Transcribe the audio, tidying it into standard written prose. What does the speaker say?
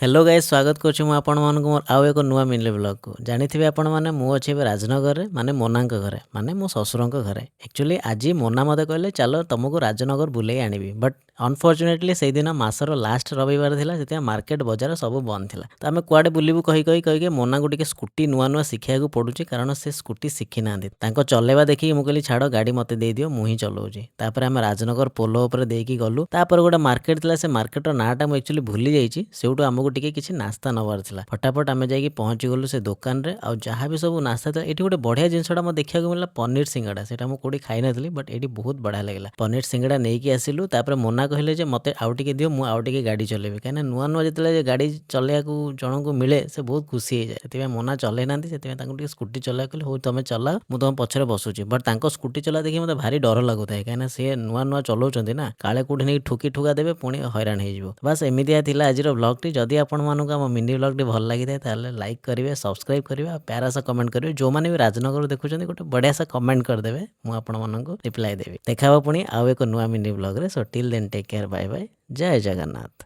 Hello guys स्वागत करुछु मु आपण मानक मोर आउ एक नुआ मिनी ब्लॉग को जानिथिबे आपण माने मु अछि बे राजनगर रे माने मोनांक घरे माने मो ससुरंक घरे एक्चुअली आज मोना मते कहले चलो तुमको राजनगर बुले आनिबी बट अनफॉर्चुनेटली से दिन मासर लास्ट रविवार थिला सेते मार्केट बाजार सब बंद थिला त आमे कुआडे बुलिबु कहि कहि कहि के मोना को टिके स्कूटी नुआ नुआ सिखिया को पडुची कारण से स्कूटी सिखि नांदी तांको चलेबा देखि मु कहली छाड़ो गाड़ी मते दे दियो मु ही चलाउची तापर आमे राजनगर पोलो ऊपर देकी गलु तापर गोटे मार्केट थिला से मार्केट नाटा मु एक्चुअली भूली जाईची सेउटो हमको टिके किछि नास्ता नवार थिला फटाफट आमे जाई पहुंची गलु से दुकान रे आ जहाँ भी सब नास्ता था एठी गोटे बढ़िया जिनसटा म देखिया को मिलला पनीर सिंगड़ा सेटा मु कोडी खाइ नथली बट एठी बहुत बढ़िया लागला पनीर सिंगड़ा नेकी आसिलु तापर मोना कहले जे मते आउ टिके दियो मु आउ टिके गाड़ी चलेबी काना नुआ नुआ जतले गाड़ी चलेया को जणो को मिले से बहुत खुशी हे जाय सेते मोना चले नांती सेते तांको टिके स्कूटी चला कहले हो तमे चलाओ मु तम पछरे बसुची बट तांको स्कूटी चला देखि मते भारी डर लागुताय काना से नुआ नुआ चलाउचंती ना काले कोठी नै ठुकी ठुका देबे पुणी हैरान हे जिवो बस एमितिया थिला आजिरो ब्लॉग टी जदी आपण मानको हम मिनी ब्लॉग टी भल लागि थाए ताले लाइक करिवे सब्सक्राइब करिवे प्यारा सा कमेंट करिवे जो माने भी राजनगर देखुचंती गोटे बढ़िया सा कमेंट कर देबे मु आपण मानको रिप्लाई देबी देखाबो पुणी आउ एक नुआ मिनी ब्लॉग रे so till then take care bye bye जय जगन्नाथ।